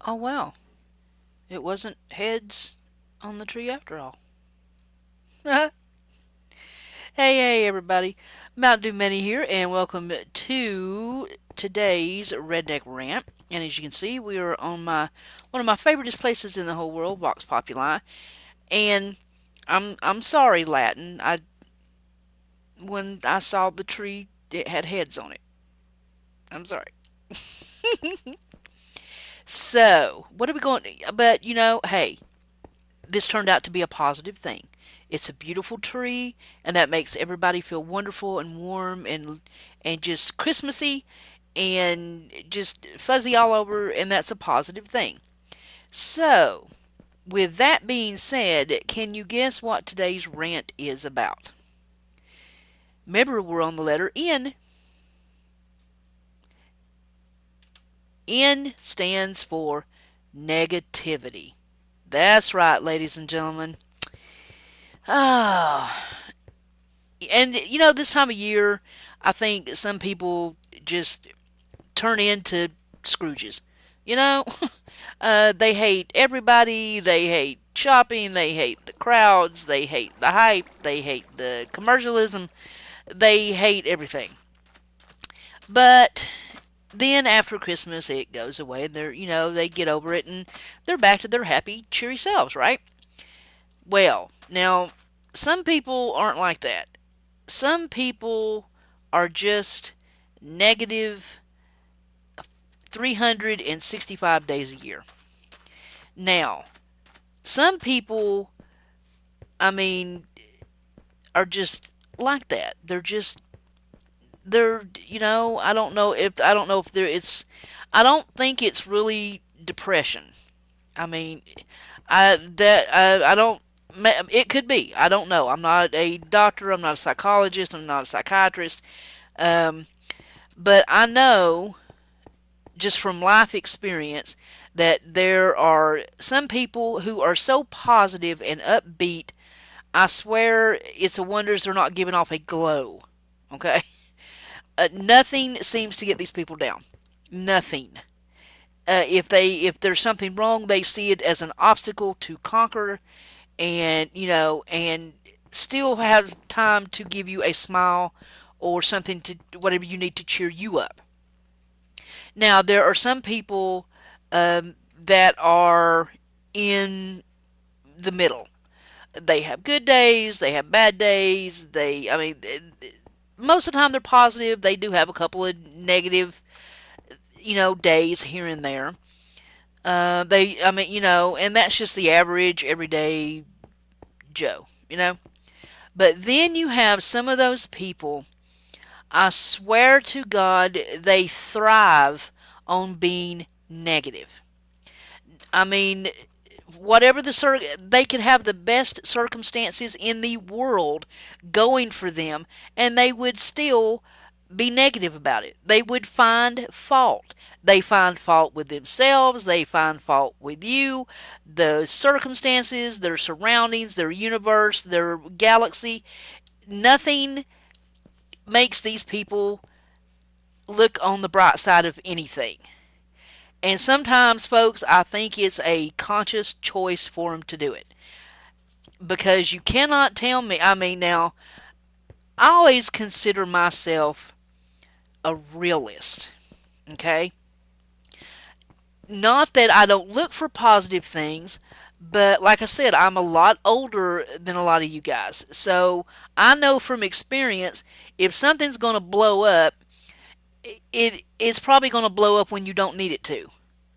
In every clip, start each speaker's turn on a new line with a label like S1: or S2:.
S1: Oh, wow. It wasn't heads on the tree after all. Hey, hey, everybody. MntDewMani here, and welcome to today's Redneck Rant. And as you can see, we are on one of my favoriteest places in the whole world, Vox Populi. And I'm sorry, Latin. When I saw the tree, it had heads on it. I'm sorry. So, what are we going? But hey, this turned out to be a positive thing. It's a beautiful tree, and that makes everybody feel wonderful and warm and just Christmassy and just fuzzy all over, and that's a positive thing. So, with that being said, can you guess what today's rant is about? Remember, we're on the letter N. N stands for negativity. That's right, ladies and gentlemen. Ah, and this time of year, I think some people just turn into Scrooges. You know, they hate everybody. They hate shopping. They hate the crowds. They hate the hype. They hate the commercialism. They hate everything. But then after Christmas, it goes away, and they get over it, and they're back to their happy, cheery selves, right? Well, now some people aren't like that. Some people are just negative 365 days a year. Now, some people, I mean, are just like that. I don't know if I don't think it's really depression. I mean, I don't, it could be. I don't know. I'm not a doctor. I'm not a psychologist. I'm not a psychiatrist. Um, but I know just from life experience that there are some people who are so positive and upbeat. I swear it's a wonder they're not giving off a glow. Okay? Nothing seems to get these people down. Nothing. If there's something wrong, they see it as an obstacle to conquer, and still have time to give you a smile or something to whatever you need to cheer you up. Now, there are some people that are in the middle. They have good days, they have bad days. Most of the time they're positive. They do have a couple of negative, days here and there. And that's just the average, everyday Joe, But then you have some of those people, I swear to God, they thrive on being negative. I mean, they could have the best circumstances in the world going for them, and they would still be negative about it. They would find fault. They find fault with themselves. They find fault with you, the circumstances, their surroundings, their universe, their galaxy. Nothing makes these people look on the bright side of anything. And sometimes, folks, I think it's a conscious choice for them to do it. Because you cannot tell me, now, I always consider myself a realist. Okay? Not that I don't look for positive things, but like I said, I'm a lot older than a lot of you guys. So I know from experience, if something's going to blow up, it's probably going to blow up when you don't need it to.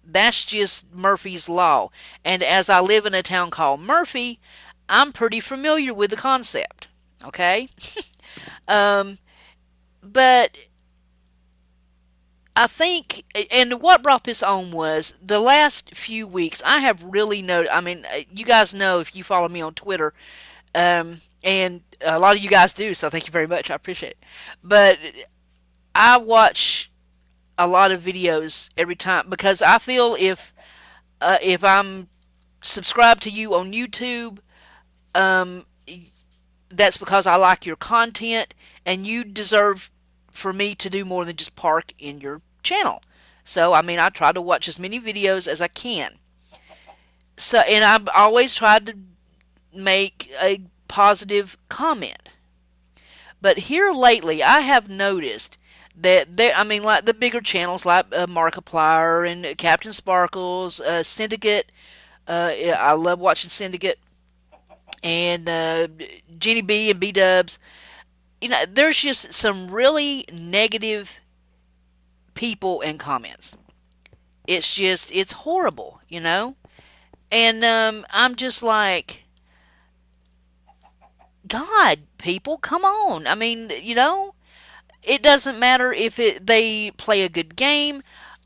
S1: That's just Murphy's Law. And as I live in a town called Murphy, I'm pretty familiar with the concept. Okay? um, but I think, and what brought this on was the last few weeks, I have really noticed. You guys know if you follow me on Twitter, and a lot of you guys do, so thank you very much. I appreciate it. But I watch a lot of videos every time because I feel if I'm subscribed to you on YouTube, um, that's because I like your content, and you deserve for me to do more than just park in your channel. So, I mean, I try to watch as many videos as I can. So, and I've always tried to make a positive comment. But here lately, I have noticed that there, I mean, like the bigger channels like Markiplier and Captain Sparkles, Syndicate. I love watching Syndicate and Jenny B and B Dubs. You know, there's just some really negative people and comments. It's horrible, you know? And I'm just like, God, people, come on. I mean, you know, it doesn't matter if they play a good game.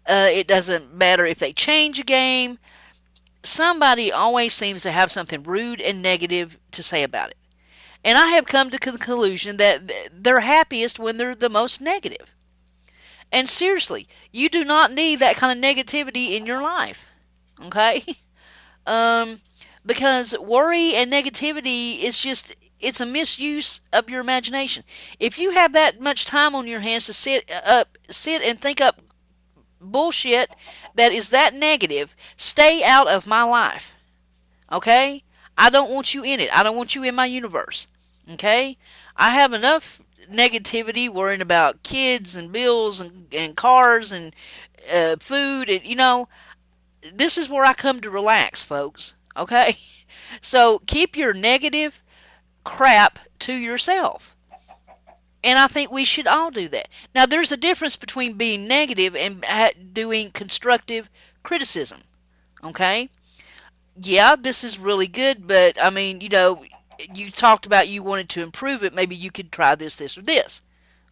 S1: It doesn't matter if they change a game. Somebody always seems to have something rude and negative to say about it. And I have come to the conclusion that they're happiest when they're the most negative. And seriously, you do not need that kind of negativity in your life. Okay? Um, because worry and negativity is just, it's a misuse of your imagination. If you have that much time on your hands to sit and think up bullshit that is that negative, stay out of my life. Okay? I don't want you in it. I don't want you in my universe. Okay? I have enough negativity worrying about kids and bills and cars and food. And, you know, this is where I come to relax, folks. Okay? So keep your negative crap to yourself. And I think we should all do that. Now, there's a difference between being negative and doing constructive criticism. Okay? Yeah, this is really good, but I mean, you know, you talked about you wanted to improve it. Maybe you could try this, this, or this.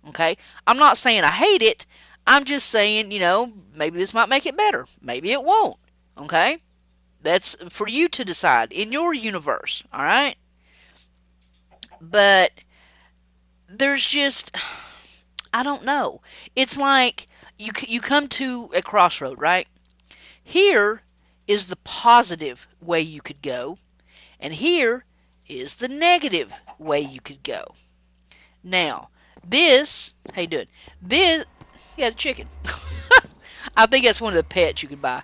S1: Okay? I'm not saying I hate it. I'm just saying, you know, maybe this might make it better. Maybe it won't. Okay? That's for you to decide in your universe. All right? But there's just, I don't know. It's like you come to a crossroad, right? Here is the positive way you could go, and here is the negative way you could go. Now, this, how you doing? This, yeah, the chicken. I think that's one of the pets you could buy.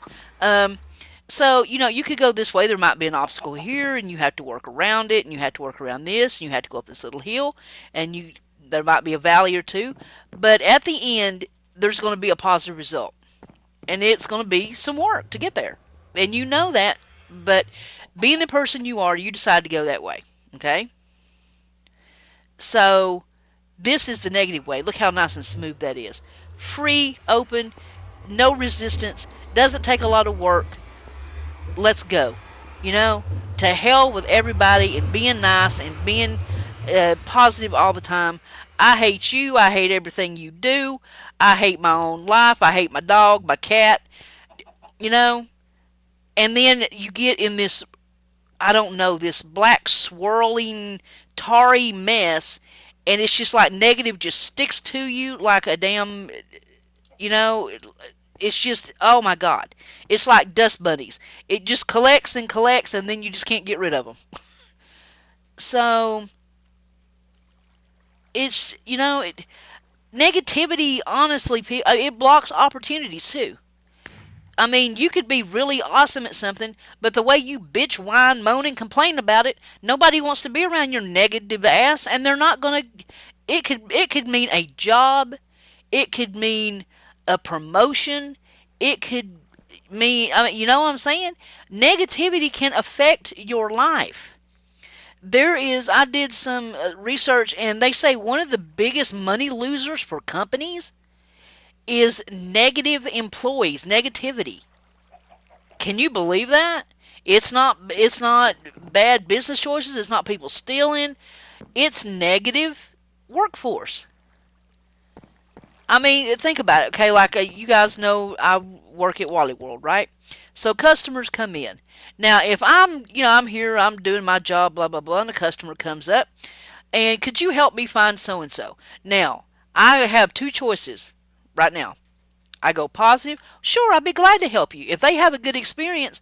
S1: So, you know, you could go this way. There might be an obstacle here, and you have to work around it, and you have to work around this, and you have to go up this little hill, and there might be a valley or two. But at the end, there's going to be a positive result. And it's going to be some work to get there. And you know that, but being the person you are, you decide to go that way. Okay? So, this is the negative way. Look how nice and smooth that is. Free, open, no resistance, doesn't take a lot of work. Let's go. You know, to hell with everybody and being nice and being positive all the time. I hate you. I hate everything you do. I hate my own life. I hate my dog, my cat. You know, and then you get in this, I don't know, this black swirling, tarry mess, and it's just like negative just sticks to you like a damn, you know, it's just, oh my God. It's like dust bunnies. It just collects and collects, and then you just can't get rid of them. So, it's, you know, negativity, honestly, it blocks opportunities too. I mean, you could be really awesome at something, but the way you bitch, whine, moan, and complain about it, nobody wants to be around your negative ass, and they're not gonna. It could mean a job, it could mean a promotion, it could mean, I mean, you know what I'm saying? Negativity can affect your life. I did some research, and they say one of the biggest money losers for companies is negative employees, negativity. Can you believe that? It's not bad business choices, it's not people stealing, it's negative workforce. I mean, think about it, okay? Like you guys know I work at Wally World, right? So customers come in. Now, if I'm here, I'm doing my job, blah, blah, blah, and a customer comes up, and could you help me find so-and-so? Now, I have two choices right now. I go positive. Sure, I'd be glad to help you. If they have a good experience,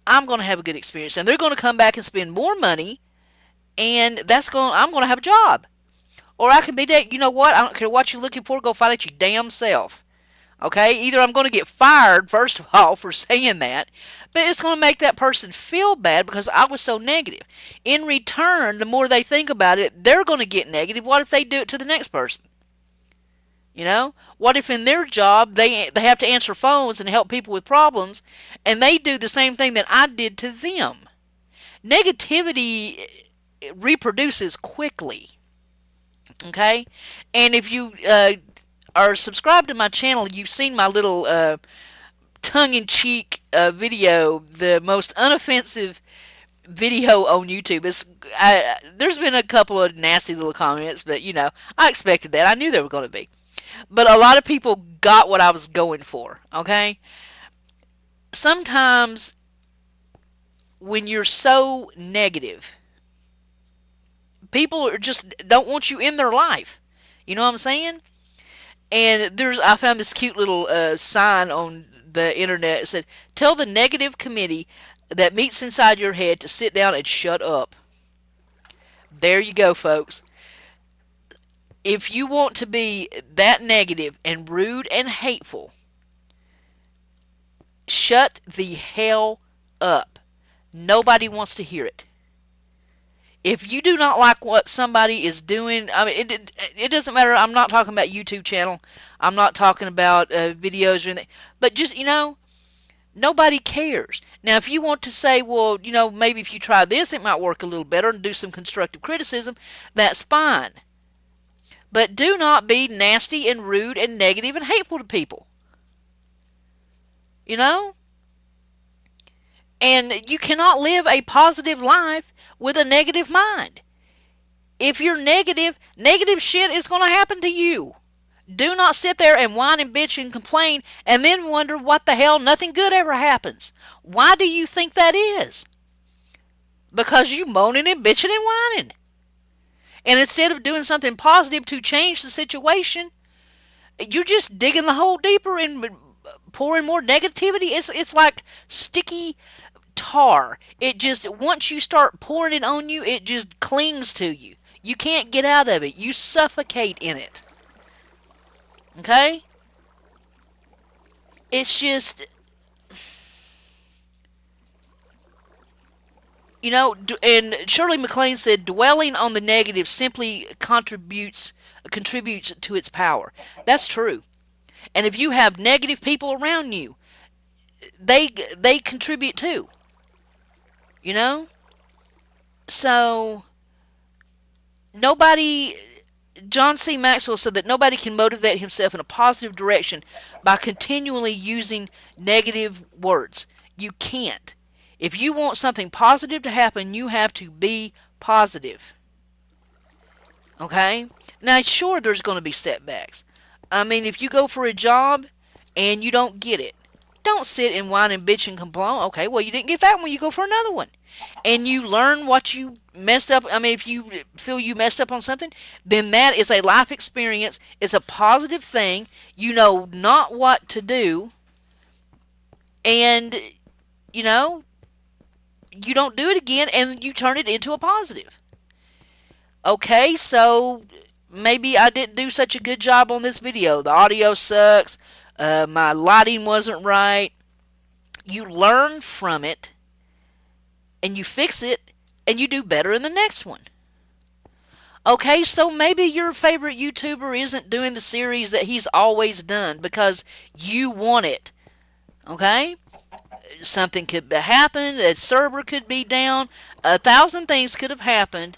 S1: I'm going to have a good experience. And they're going to come back and spend more money, and I'm going to have a job. Or I can be that, you know what, I don't care what you're looking for, go find it your damn self. Okay, either I'm going to get fired, first of all, for saying that, but it's going to make that person feel bad because I was so negative. In return, the more they think about it, they're going to get negative. What if they do it to the next person? What if in their job they have to answer phones and help people with problems, and they do the same thing that I did to them? Negativity reproduces quickly. Okay, and if you are subscribed to my channel, you've seen my little tongue-in-cheek video, the most unoffensive video on YouTube. There's been a couple of nasty little comments, but I expected that. I knew they were going to be. But a lot of people got what I was going for, okay? Sometimes when you're so negative, people just don't want you in their life. You know what I'm saying? And I found this cute little sign on the internet. It said, "Tell the negative committee that meets inside your head to sit down and shut up." There you go, folks. If you want to be that negative and rude and hateful, shut the hell up. Nobody wants to hear it. If you do not like what somebody is doing, I mean, it doesn't matter. I'm not talking about YouTube channel. I'm not talking about videos or anything. But just, nobody cares. Now, if you want to say, well, maybe if you try this, it might work a little better and do some constructive criticism, that's fine. But do not be nasty and rude and negative and hateful to people. And you cannot live a positive life with a negative mind. If you're negative shit is going to happen to you. Do not sit there and whine and bitch and complain and then wonder what the hell nothing good ever happens. Why do you think that is? Because you moaning and bitching and whining. And instead of doing something positive to change the situation, you're just digging the hole deeper and pouring more negativity. It's like sticky tar. It just, once you start pouring it on you, it just clings to you. You can't get out of it. You suffocate in it. Okay? It's just, and Shirley MacLaine said, dwelling on the negative simply contributes to its power. That's true. And if you have negative people around you, they contribute too. So, John C. Maxwell said that nobody can motivate himself in a positive direction by continually using negative words. You can't. If you want something positive to happen, you have to be positive. Okay? Now, sure, there's going to be setbacks. I mean, if you go for a job and you don't get it, don't sit and whine and bitch and complain. Okay, well, you didn't get that one, you go for another one. And you learn what you messed up. I mean, if you feel you messed up on something, then that is a life experience. It's a positive thing. You know not what to do. And, you don't do it again, and you turn it into a positive. Okay, so maybe I didn't do such a good job on this video. The audio sucks. My lighting wasn't right. You learn from it, and you fix it, and you do better in the next one. Okay, so maybe your favorite YouTuber isn't doing the series that he's always done because you want it. Okay? Something could happen, a server could be down, 1,000 things could have happened.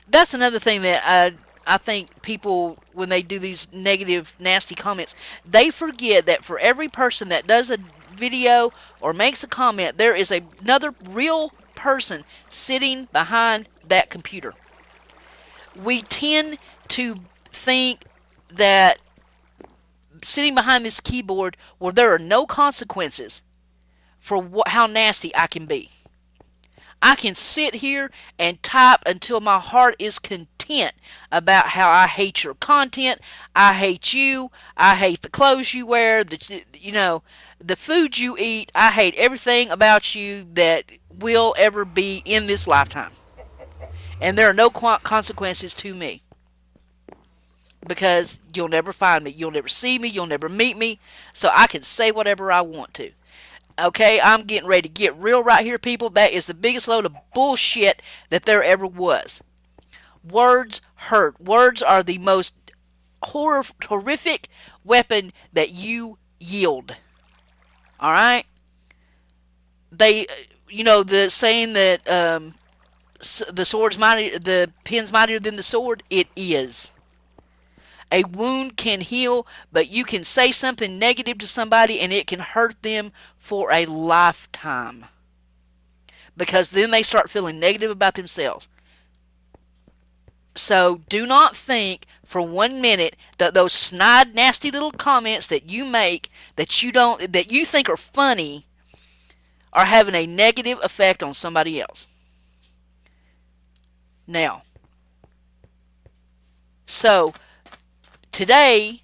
S1: That's another thing that I think people, when they do these negative, nasty comments, they forget that for every person that does a video or makes a comment, there is another real person sitting behind that computer. We tend to think that sitting behind this keyboard where there are no consequences for how nasty I can be. I can sit here and type until my heart is content about how I hate your content, I hate you, I hate the clothes you wear, the food you eat, I hate everything about you that will ever be in this lifetime. And there are no consequences to me. because you'll never find me. You'll never see me. You'll never meet me. So I can say whatever I want to. Okay, I'm getting ready to get real right here, people. That is the biggest load of bullshit that there ever was. Words hurt. Words are the most horrific weapon that you yield. All right? They, the saying that the pen's mightier than the sword. It is. A wound can heal, but you can say something negative to somebody and it can hurt them for a lifetime. Because then they start feeling negative about themselves. So do not think for 1 minute that those snide, nasty little comments that you make that you think are funny are having a negative effect on somebody else. Now, so today,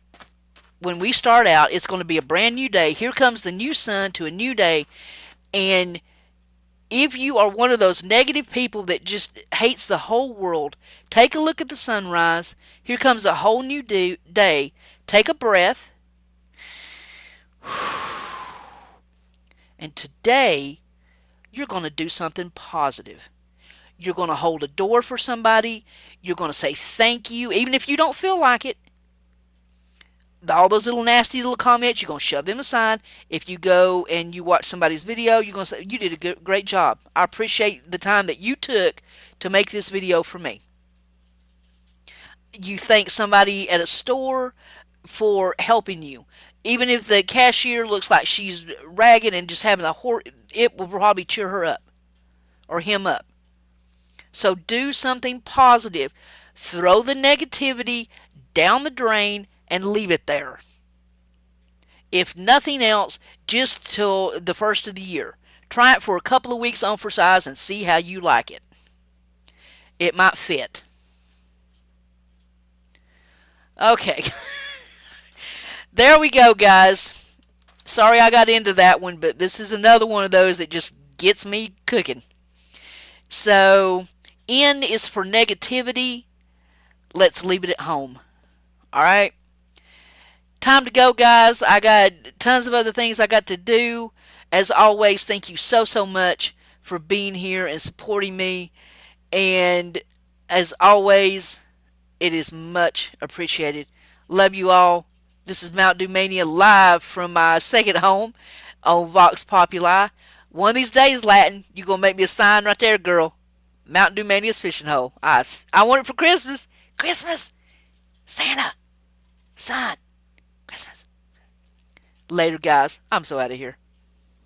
S1: when we start out, it's going to be a brand new day. Here comes the new sun to a new day. And if you are one of those negative people that just hates the whole world, take a look at the sunrise. Here comes a whole new day. Take a breath. And today, you're going to do something positive. You're going to hold a door for somebody. You're going to say thank you, even if you don't feel like it. All those little nasty little comments, you're going to shove them aside. If you go and you watch somebody's video, you're going to say, you did a great job. I appreciate the time that you took to make this video for me. You thank somebody at a store for helping you. Even if the cashier looks like she's ragged and just having it will probably cheer her up or him up. So do something positive. Throw the negativity down the drain and leave it there. If nothing else, just till the first of the year. Try it for a couple of weeks on for size and see how you like it. It might fit. Okay. There we go, guys. Sorry I got into that one, but this is another one of those that just gets me cooking. So, N is for negativity. Let's leave it at home. Alright? Time to go, guys. I got tons of other things I got to do. As always, thank you so much for being here and supporting me. And as always, it is much appreciated. Love you all. This is MntDewMania live from my second home on Vox Populi. One of these days, Latin, you're going to make me a sign right there, girl. MntDewMania's fishing hole. I want it for Christmas. Christmas. Santa. Sign. Christmas. Later, guys. I'm so out of here.